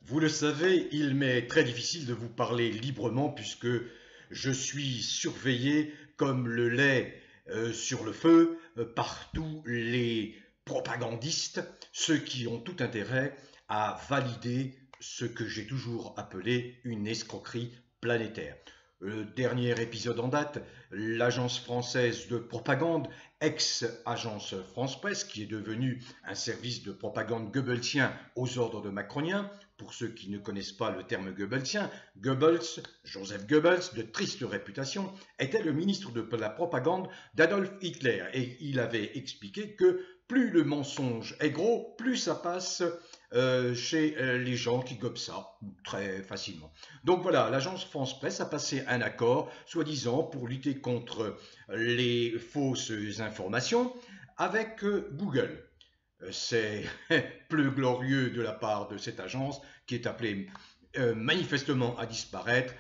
Vous le savez, il m'est très difficile de vous parler librement puisque je suis surveillé comme le lait sur le feu par tous les propagandistes, ceux qui ont tout intérêt à valider ce que j'ai toujours appelé une escroquerie planétaire. Le dernier épisode en date, l'agence française de propagande, ex-agence France Presse, qui est devenue un service de propagande goebbelsien aux ordres de macroniens. Pour ceux qui ne connaissent pas le terme goebbelsien, Goebbels, Joseph Goebbels, de triste réputation, était le ministre de la propagande d'Adolf Hitler et il avait expliqué que plus le mensonge est gros, plus ça passe chez les gens qui gobent ça très facilement. Donc voilà, l'agence France Presse a passé un accord, soi-disant, pour lutter contre les fausses informations avec Google. C'est plus glorieux de la part de cette agence qui est appelée manifestement à disparaître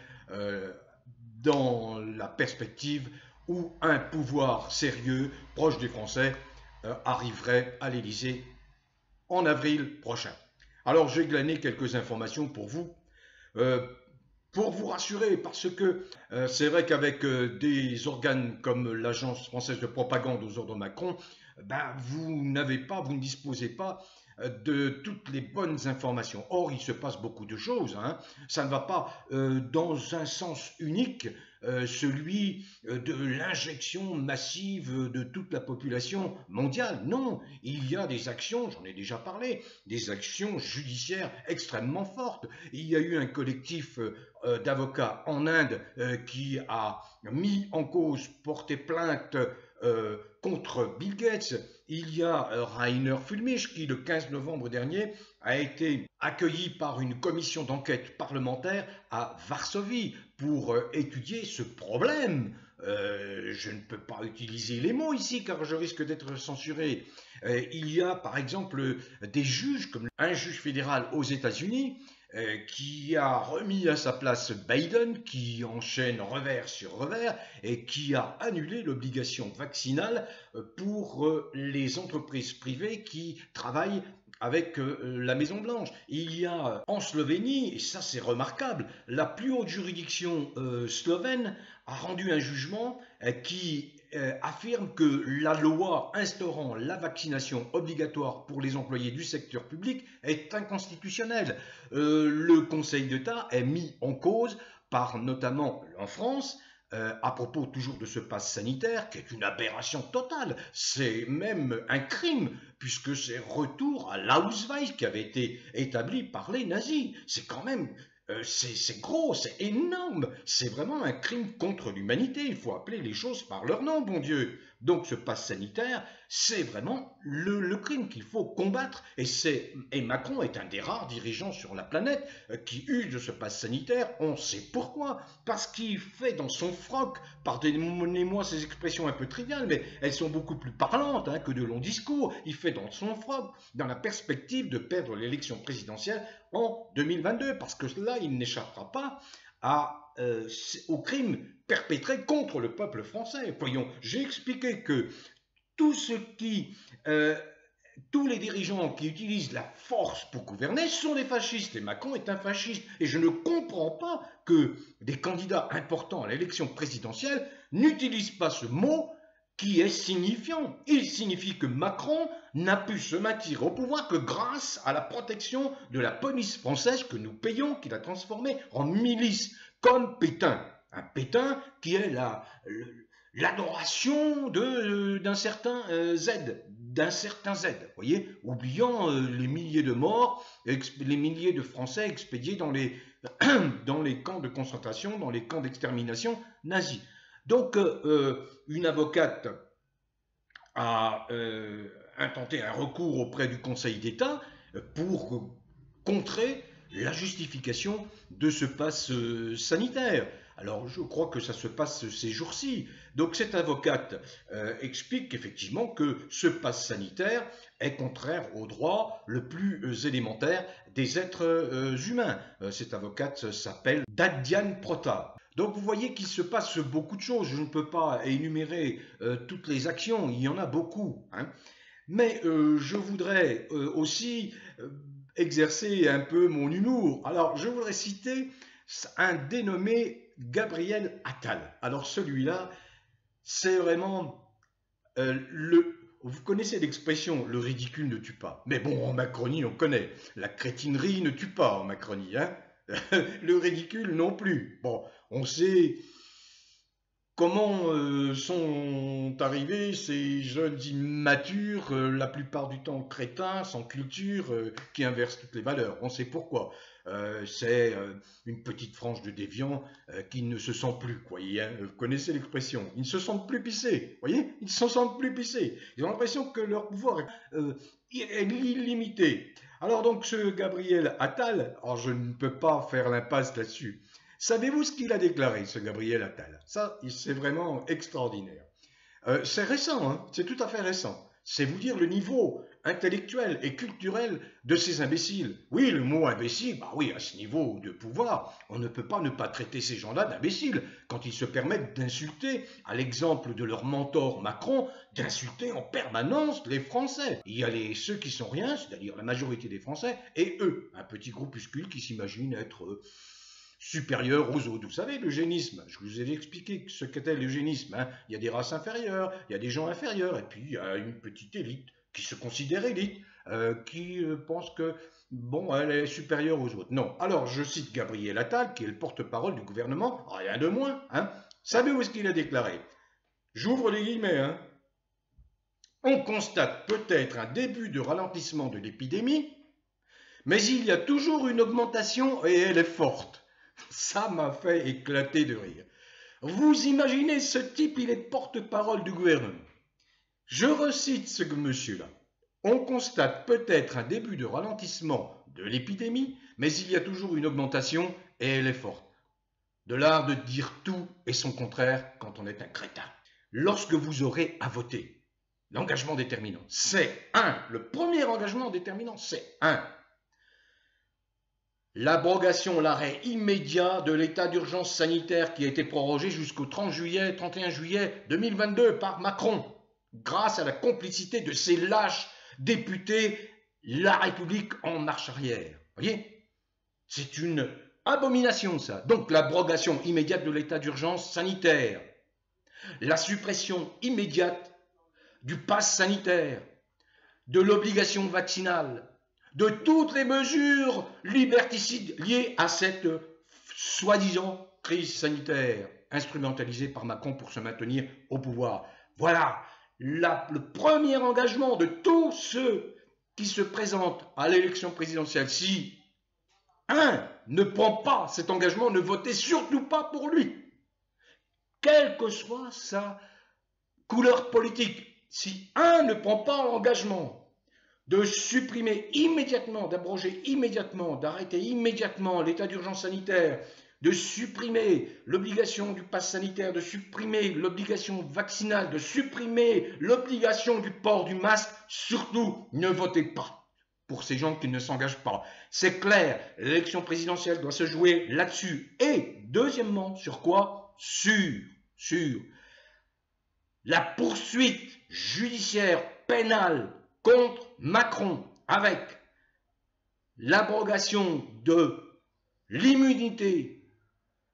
dans la perspective où un pouvoir sérieux, proche des Français, arriverait à l'Élysée en avril prochain. Alors j'ai glané quelques informations pour vous rassurer, parce que c'est vrai qu'avec des organes comme l'agence française de propagande aux ordres de Macron, vous ne disposez pas de toutes les bonnes informations. Or, il se passe beaucoup de choses. Ça ne va pas dans un sens unique, celui de l'injection massive de toute la population mondiale. Non, il y a des actions, j'en ai déjà parlé, des actions judiciaires extrêmement fortes. Il y a eu un collectif d'avocats en Inde qui a mis en cause, porté plainte contre Bill Gates. Il y a Rainer Fulmich qui, le 15 novembre dernier, a été accueilli par une commission d'enquête parlementaire à Varsovie pour étudier ce problème. Je ne peux pas utiliser les mots ici car je risque d'être censuré. Il y a par exemple des juges, comme un juge fédéral aux États-Unis, qui a remis à sa place Biden, qui enchaîne revers sur revers et qui a annulé l'obligation vaccinale pour les entreprises privées qui travaillent avec la Maison Blanche. Il y a en Slovénie, et ça c'est remarquable, la plus haute juridiction slovène a rendu un jugement qui affirme que la loi instaurant la vaccination obligatoire pour les employés du secteur public est inconstitutionnelle. Le Conseil d'État est mis en cause par notamment en France, à propos toujours de ce pass sanitaire, qui est une aberration totale, c'est même un crime, puisque c'est retour à l'Ausweis qui avait été établi par les nazis. C'est quand même... c'est gros, c'est énorme, c'est vraiment un crime contre l'humanité, il faut appeler les choses par leur nom, bon Dieu. Donc ce pass sanitaire, c'est vraiment le crime qu'il faut combattre, et Macron est un des rares dirigeants sur la planète qui use de ce pass sanitaire. On sait pourquoi, parce qu'il fait dans son froc, pardonnez-moi ces expressions un peu triviales, mais elles sont beaucoup plus parlantes que de longs discours, il fait dans son froc, dans la perspective de perdre l'élection présidentielle en 2022, parce que là, il n'échappera pas aux crimes perpétrés contre le peuple français. Voyons, j'ai expliqué que tous les dirigeants qui utilisent la force pour gouverner sont des fascistes, et Macron est un fasciste. Et je ne comprends pas que des candidats importants à l'élection présidentielle n'utilisent pas ce mot qui est signifiant. Il signifie que Macron n'a pu se maintenir au pouvoir que grâce à la protection de la police française que nous payons, qu'il a transformée en milice, comme Pétain. Un Pétain qui est l'adoration d'un certain Z, voyez, oubliant les milliers de morts, les milliers de Français expédiés dans les camps de concentration, dans les camps d'extermination nazis. Donc, une avocate a intenté un recours auprès du Conseil d'État pour contrer la justification de ce pass sanitaire. Alors, je crois que ça se passe ces jours-ci. Donc, cette avocate explique effectivement que ce pass sanitaire est contraire au droit le plus élémentaire des êtres humains. Cette avocate s'appelle Dadiane Prota. Donc vous voyez qu'il se passe beaucoup de choses. Je ne peux pas énumérer toutes les actions, il y en a beaucoup. Mais je voudrais aussi exercer un peu mon humour. Alors, je voudrais citer un dénommé Gabriel Attal. Alors, celui-là, c'est vraiment Vous connaissez l'expression « le ridicule ne tue pas ». Mais bon, en Macronie, on connaît. La crétinerie ne tue pas en Macronie, hein. Le ridicule non plus. Bon, on sait comment sont arrivés ces jeunes immatures, la plupart du temps crétins, sans culture, qui inversent toutes les valeurs. On sait pourquoi. C'est une petite frange de déviants qui ne se sentent plus, voyez, hein, vous connaissez l'expression, ils ne se sentent plus pissés, voyez, ils ne se sentent plus pissés. Ils ont l'impression que leur pouvoir est illimité. Alors donc ce Gabriel Attal, alors je ne peux pas faire l'impasse là-dessus. Savez-vous ce qu'il a déclaré, ce Gabriel Attal? Ça, c'est vraiment extraordinaire. C'est récent, hein, c'est tout à fait récent. C'est vous dire le niveau intellectuel et culturel de ces imbéciles. Oui, le mot imbécile, bah oui, à ce niveau de pouvoir, on ne peut pas ne pas traiter ces gens-là d'imbéciles quand ils se permettent d'insulter, à l'exemple de leur mentor Macron, d'insulter en permanence les Français. Il y a ceux qui sont rien, c'est-à-dire la majorité des Français, et eux, un petit groupuscule qui s'imagine être supérieur aux autres. Vous savez, l'eugénisme, je vous ai expliqué ce qu'était l'eugénisme. Hein. Il y a des races inférieures, il y a des gens inférieurs, et puis il y a une petite élite qui se considère élite, qui pense que, bon, elle est supérieure aux autres. Non. Alors, je cite Gabriel Attal, qui est le porte-parole du gouvernement, rien de moins. Hein. Savez-vous ce qu'il a déclaré? J'ouvre les guillemets. Hein. On constate peut-être un début de ralentissement de l'épidémie, mais il y a toujours une augmentation et elle est forte. Ça m'a fait éclater de rire. Vous imaginez ce type, il est porte-parole du gouvernement. Je recite ce monsieur-là. On constate peut-être un début de ralentissement de l'épidémie, mais il y a toujours une augmentation et elle est forte. De l'art de dire tout et son contraire quand on est un crétin. Lorsque vous aurez à voter, l'engagement déterminant, c'est le premier engagement déterminant, c'est l'abrogation, l'arrêt immédiat de l'état d'urgence sanitaire qui a été prorogé jusqu'au 31 juillet 2022 par Macron, grâce à la complicité de ces lâches députés La République en marche arrière. Vous voyez? C'est une abomination, ça. Donc, l'abrogation immédiate de l'état d'urgence sanitaire, la suppression immédiate du pass sanitaire, de l'obligation vaccinale, de toutes les mesures liberticides liées à cette soi-disant crise sanitaire instrumentalisée par Macron pour se maintenir au pouvoir. Voilà le premier engagement de tous ceux qui se présentent à l'élection présidentielle. Si ne prend pas cet engagement, ne votez surtout pas pour lui, quelle que soit sa couleur politique. Si ne prend pas l'engagement de supprimer immédiatement, d'abroger immédiatement, d'arrêter immédiatement l'état d'urgence sanitaire, de supprimer l'obligation du pass sanitaire, de supprimer l'obligation vaccinale, de supprimer l'obligation du port du masque, surtout ne votez pas pour ces gens qui ne s'engagent pas. C'est clair, l'élection présidentielle doit se jouer là-dessus. Et deuxièmement, sur quoi? Sur la poursuite judiciaire pénale contre Macron, avec l'abrogation de l'immunité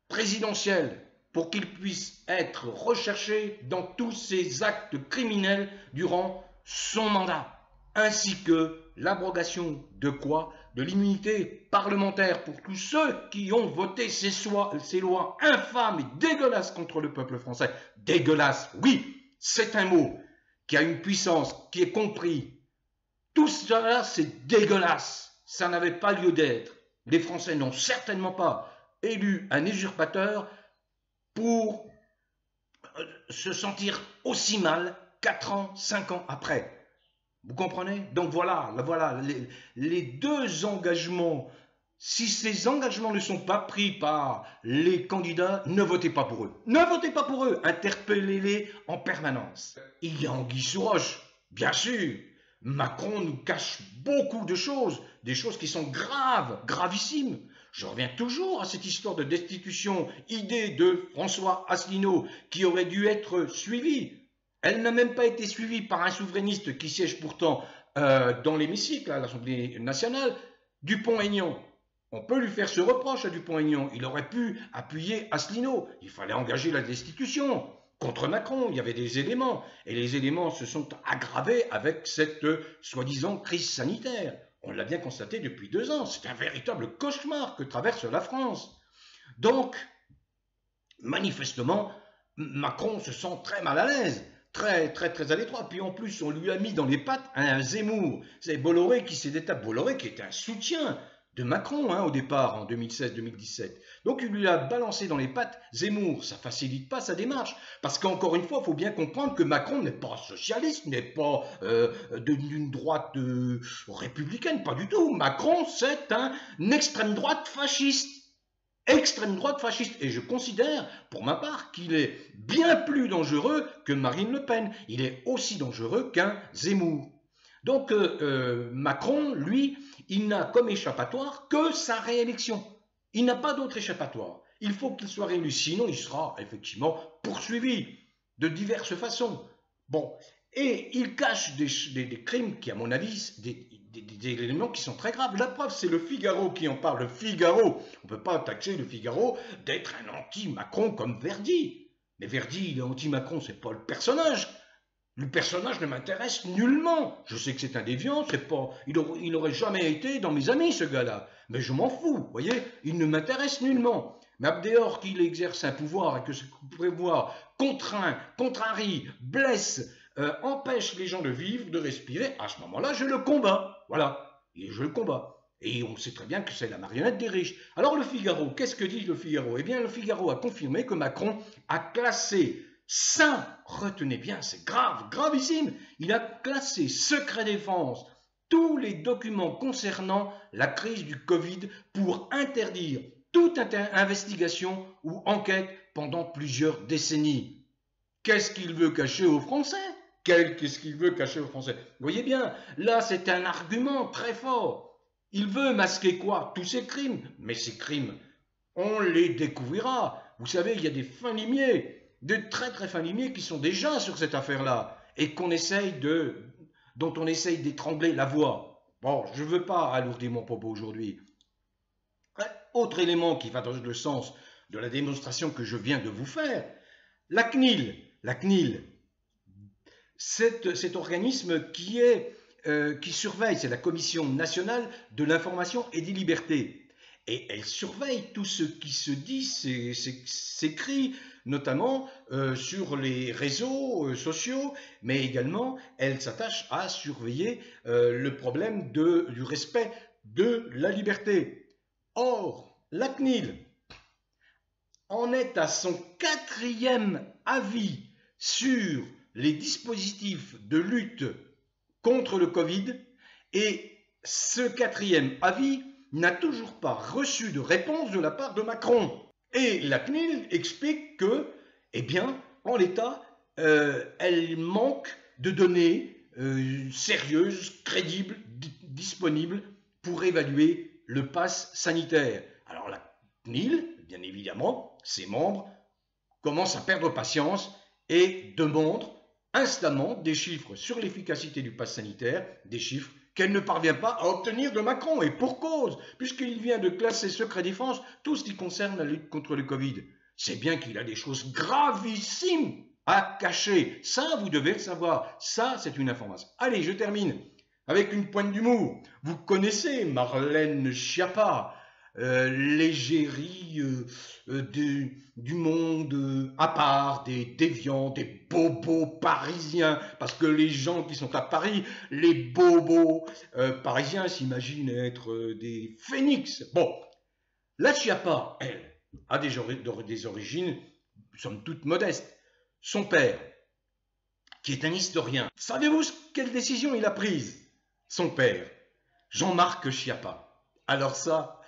présidentielle pour qu'il puisse être recherché dans tous ses actes criminels durant son mandat, ainsi que l'abrogation de quoi? De l'immunité parlementaire pour tous ceux qui ont voté ces lois infâmes et dégueulasses contre le peuple français. Dégueulasse, oui, c'est un mot qui a une puissance, qui est compris. Tout cela, c'est dégueulasse. Ça n'avait pas lieu d'être. Les Français n'ont certainement pas élu un usurpateur pour se sentir aussi mal 4 ans, 5 ans après. Vous comprenez? Donc voilà les deux engagements. Si ces engagements ne sont pas pris par les candidats, ne votez pas pour eux. Ne votez pas pour eux. Interpellez-les en permanence. Il y a anguille sous roche, bien sûr. Macron nous cache beaucoup de choses, des choses qui sont graves, gravissimes. Je reviens toujours à cette histoire de destitution, idée de François Asselineau, qui aurait dû être suivie. Elle n'a même pas été suivie par un souverainiste qui siège pourtant dans l'hémicycle à l'Assemblée nationale. Dupont-Aignan, on peut lui faire ce reproche à Dupont-Aignan. Il aurait pu appuyer Asselineau. Il fallait engager la destitution. Contre Macron, il y avait des éléments. Et les éléments se sont aggravés avec cette soi-disant crise sanitaire. On l'a bien constaté depuis 2 ans. C'est un véritable cauchemar que traverse la France. Donc, manifestement, Macron se sent très mal à l'aise. Très à l'étroit. Puis en plus, on lui a mis dans les pattes un Zemmour. C'est Bolloré qui s'est détaché. Bolloré qui était un soutien de Macron au départ, en 2016-2017. Donc il lui a balancé dans les pattes Zemmour. Ça ne facilite pas sa démarche. Parce qu'encore une fois, il faut bien comprendre que Macron n'est pas socialiste, n'est pas d'une droite républicaine, pas du tout. Macron, c'est un extrême droite fasciste. Extrême droite fasciste. Et je considère, pour ma part, qu'il est bien plus dangereux que Marine Le Pen. Il est aussi dangereux qu'un Zemmour. Donc Macron, lui, il n'a comme échappatoire que sa réélection. Il n'a pas d'autre échappatoire. Il faut qu'il soit réélu, sinon il sera effectivement poursuivi de diverses façons. Bon, et il cache des crimes qui, à mon avis, des éléments qui sont très graves. La preuve, c'est le Figaro qui en parle. Le Figaro, on ne peut pas taxer le Figaro d'être un anti-Macron comme Verdi. Mais Verdi, il est anti-Macron, c'est pas le personnage. Le personnage ne m'intéresse nullement. Je sais que c'est un déviant, il n'aurait jamais été dans mes amis, ce gars-là. Mais je m'en fous, vous voyez, il ne m'intéresse nullement. Mais dehors qu'il exerce un pouvoir et que ce pouvoir contraint, contrarie, blesse, empêche les gens de vivre, de respirer, à ce moment-là, je le combats. Voilà, et je le combats. Et on sait très bien que c'est la marionnette des riches. Alors le Figaro, qu'est-ce que dit le Figaro? Eh bien, le Figaro a confirmé que Macron a classé retenez bien, c'est grave, gravissime, il a classé secret défense tous les documents concernant la crise du Covid pour interdire toute investigation ou enquête pendant plusieurs décennies. Qu'est-ce qu'il veut cacher aux Français? Qu'est-ce qu'il veut cacher aux Français? Vous voyez bien, là c'est un argument très fort. Il veut masquer quoi? Tous ces crimes. Mais ces crimes, on les découvrira. Vous savez, il y a des fins limiers, de très fins limiers qui sont déjà sur cette affaire-là et dont on essaye d'étrangler la voix. Bon, je ne veux pas alourdir mon propos aujourd'hui. Autre élément qui va dans le sens de la démonstration que je viens de vous faire, la CNIL. La CNIL, cet organisme qui surveille, c'est la Commission nationale de l'information et des libertés. Et elle surveille tout ce qui se dit, s'écrit, notamment sur les réseaux sociaux, mais également elle s'attache à surveiller le problème du respect de la liberté. Or, la CNIL en est à son 4e avis sur les dispositifs de lutte contre le Covid, et ce 4e avis n'a toujours pas reçu de réponse de la part de Macron. Et la CNIL explique que, eh bien, en l'état, elle manque de données sérieuses, crédibles, disponibles pour évaluer le pass sanitaire. Alors la CNIL, bien évidemment, ses membres commencent à perdre patience et demandent instamment des chiffres sur l'efficacité du pass sanitaire, des chiffres qu'elle ne parvient pas à obtenir de Macron, et pour cause, puisqu'il vient de classer secret défense tout ce qui concerne la lutte contre le Covid. C'est bien qu'il a des choses gravissimes à cacher. Ça, vous devez le savoir. Ça, c'est une information. Allez, je termine avec une pointe d'humour. Vous connaissez Marlène Schiappa, l'égérie du monde à part, des déviants, des bobos parisiens, parce que les gens qui sont à Paris, les bobos parisiens s'imaginent être des phénix. Bon, la Schiappa, elle, a des origines, somme toute modestes. Son père, qui est un historien, savez-vous quelle décision il a prise? Son père, Jean-Marc Schiappa. Alors ça,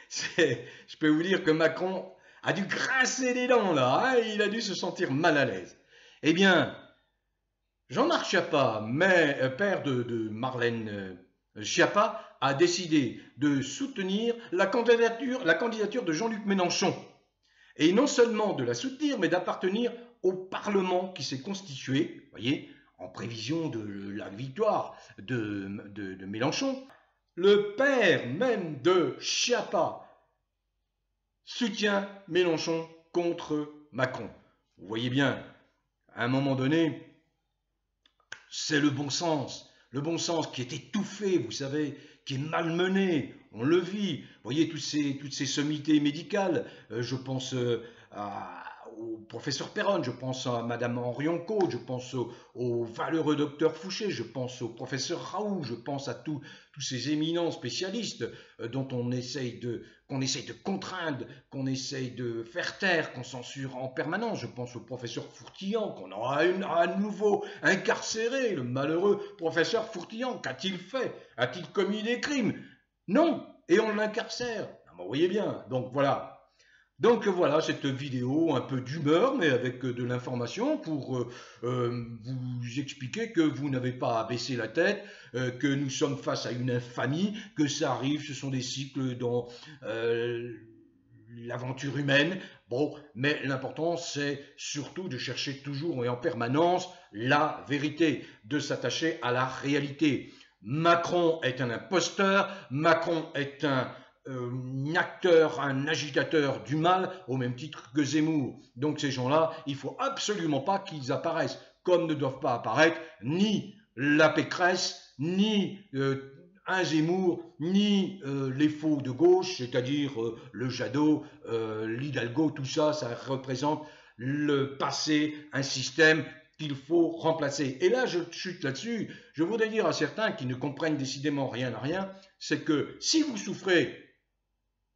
je peux vous dire que Macron a dû grincer les dents là, hein, il a dû se sentir mal à l'aise. Eh bien, Jean-Marc Schiappa, père de Marlène Schiappa, a décidé de soutenir la candidature de Jean-Luc Mélenchon. Et non seulement de la soutenir, mais d'appartenir au Parlement qui s'est constitué, voyez, en prévision de la victoire de Mélenchon. le père même de Schiappa, soutient Mélenchon contre Macron. Vous voyez bien, à un moment donné, c'est le bon sens qui est étouffé, vous savez, qui est malmené, on le vit. Vous voyez toutes ces sommités médicales, je pense au professeur Perron, je pense à Madame Henrion-Côte, je pense au valeureux docteur Fouché, je pense au professeur Raoult, je pense à tous ces éminents spécialistes dont qu'on essaye de contraindre, qu'on essaye de faire taire, qu'on censure en permanence. Je pense au professeur Fourtillan, qu'on aura à nouveau incarcéré, le malheureux professeur Fourtillan. Qu'a-t-il fait? A-t-il commis des crimes? Non, et on l'incarcère. Vous voyez bien, donc voilà. Donc voilà cette vidéo un peu d'humeur mais avec de l'information pour vous expliquer que vous n'avez pas à baisser la tête, que nous sommes face à une infamie, que ça arrive, ce sont des cycles dans l'aventure humaine. Bon, mais l'important c'est surtout de chercher toujours et en permanence la vérité, de s'attacher à la réalité. Macron est un imposteur, Macron est un acteur, un agitateur du mal, au même titre que Zemmour. Donc ces gens-là, il ne faut absolument pas qu'ils apparaissent, comme ne doivent pas apparaître ni la Pécresse, ni un Zemmour, ni les faux de gauche, c'est-à-dire le Jadot, l'Hidalgo, tout ça, ça représente le passé, un système qu'il faut remplacer. Et là, je chute là-dessus, je voudrais dire à certains qui ne comprennent décidément rien à rien, c'est que si vous souffrez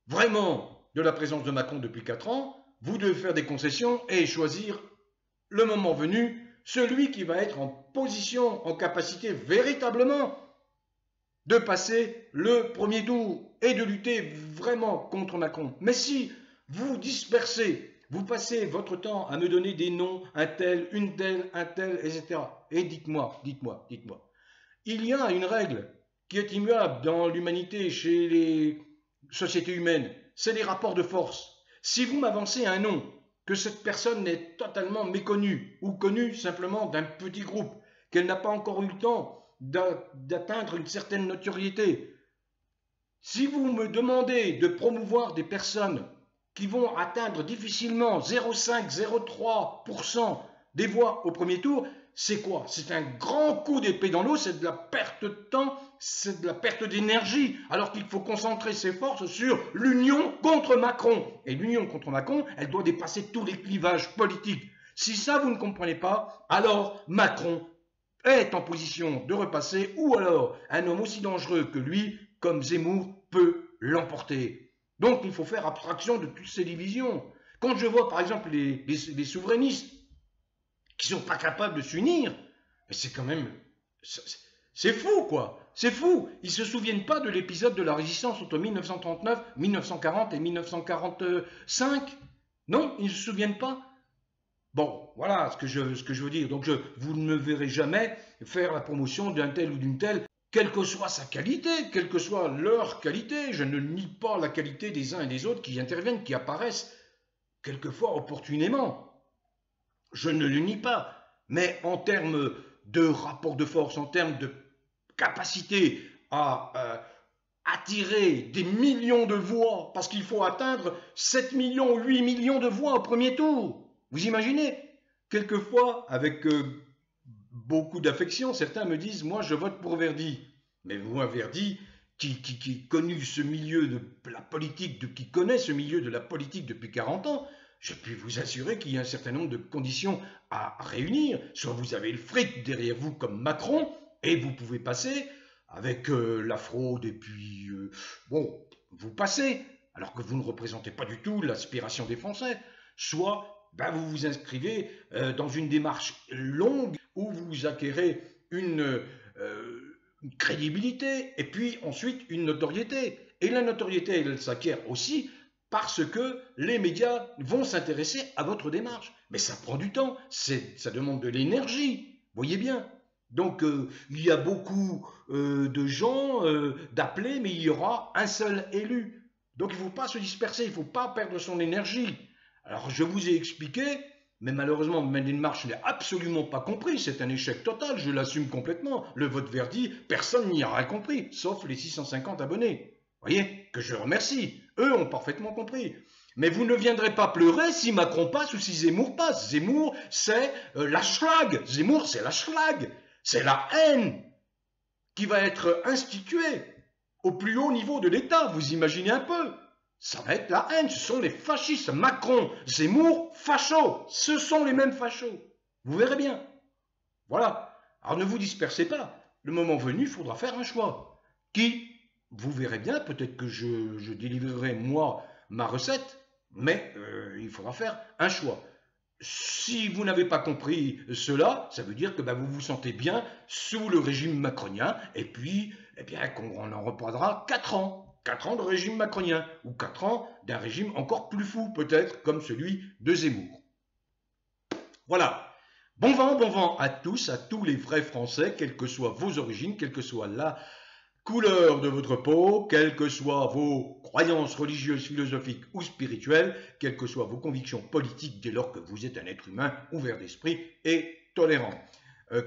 vraiment de la présence de Macron depuis 4 ans, vous devez faire des concessions et choisir le moment venu celui qui va être en position, en capacité véritablement de passer le premier tour et de lutter vraiment contre Macron. Mais si vous dispersez, vous passez votre temps à me donner des noms, un tel, une telle, un tel, etc. Et dites-moi, il y a une règle qui est immuable dans l'humanité, chez les société humaine, c'est les rapports de force. Si vous m'avancez un nom, que cette personne est totalement méconnue ou connue simplement d'un petit groupe, qu'elle n'a pas encore eu le temps d'atteindre une certaine notoriété, si vous me demandez de promouvoir des personnes qui vont atteindre difficilement 0,5, 0,3% des voix au premier tour, c'est quoi? C'est un grand coup d'épée dans l'eau, c'est de la perte de temps, c'est de la perte d'énergie, alors qu'il faut concentrer ses forces sur l'union contre Macron. Et l'union contre Macron, elle doit dépasser tous les clivages politiques. Si ça, vous ne comprenez pas, alors Macron est en position de repasser, ou alors un homme aussi dangereux que lui, comme Zemmour, peut l'emporter. Donc il faut faire abstraction de toutes ces divisions. Quand je vois par exemple les souverainistes qui ne sont pas capables de s'unir, c'est quand même... C'est fou, quoi. C'est fou. Ils ne se souviennent pas de l'épisode de la résistance entre 1939, 1940 et 1945. Non, ils ne se souviennent pas. Bon, voilà ce que je veux dire. Donc, vous ne me verrez jamais faire la promotion d'un tel ou d'une telle, quelle que soit sa qualité, quelle que soit leur qualité. Je ne nie pas la qualité des uns et des autres qui interviennent, qui apparaissent quelquefois opportunément. Je ne le nie pas. Mais en termes de rapport de force, en termes de capacité à attirer des millions de voix, parce qu'il faut atteindre 7 millions, 8 millions de voix au premier tour. Vous imaginez? Quelquefois, avec beaucoup d'affection, certains me disent « Moi, je vote pour Verdi ». Mais moi, Verdi, qui connu ce milieu de la politique, qui connaît ce milieu de la politique depuis 40 ans, je puis vous assurer qu'il y a un certain nombre de conditions à réunir. Soit vous avez le fric derrière vous comme Macron, et vous pouvez passer avec la fraude, et puis, bon, vous passez, alors que vous ne représentez pas du tout l'aspiration des Français. Soit vous vous inscrivez dans une démarche longue où vous acquérez une crédibilité, et puis ensuite une notoriété. Et la notoriété, elle s'acquiert aussi parce que les médias vont s'intéresser à votre démarche. Mais ça prend du temps, ça demande de l'énergie, voyez bien. Donc il y a beaucoup de gens d'appelés, mais il y aura un seul élu. Donc il ne faut pas se disperser, il ne faut pas perdre son énergie. Alors je vous ai expliqué Mais malheureusement, Madeleine Marche n'a absolument pas compris. C'est un échec total, je l'assume complètement. Le vote Verdi, personne n'y aura compris, sauf les 650 abonnés. Voyez, que je remercie. Eux ont parfaitement compris. Mais vous ne viendrez pas pleurer si Macron passe ou si Zemmour passe. Zemmour, c'est la schlag. Zemmour, c'est la schlag. C'est la haine qui va être instituée au plus haut niveau de l'État. Vous imaginez un peu? Ça va être la haine. Ce sont les fascistes. Macron, Zemmour, fachos. Ce sont les mêmes fachos. Vous verrez bien. Voilà. Alors ne vous dispersez pas. Le moment venu, il faudra faire un choix. Qui? Vous verrez bien. Peut-être que je délivrerai, moi, ma recette. Mais il faudra faire un choix. Si vous n'avez pas compris cela, ça veut dire que vous vous sentez bien sous le régime macronien, et puis, eh bien, qu'on en reprendra 4 ans. 4 ans de régime macronien, ou 4 ans d'un régime encore plus fou, peut-être, comme celui de Zemmour. Voilà. Bon vent à tous les vrais Français, quelles que soient vos origines, quelle que soit la couleur de votre peau, quelles que soient vos croyances religieuses, philosophiques ou spirituelles, quelles que soient vos convictions politiques dès lors que vous êtes un être humain ouvert d'esprit et tolérant.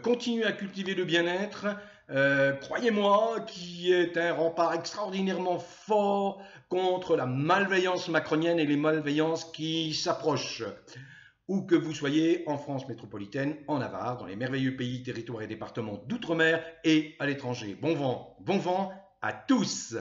Continuez à cultiver le bien-être, croyez-moi, qui est un rempart extraordinairement fort contre la malveillance macronienne et les malveillances qui s'approchent. Où que vous soyez, en France métropolitaine, en Navarre, dans les merveilleux pays, territoires et départements d'outre-mer et à l'étranger. Bon vent à tous!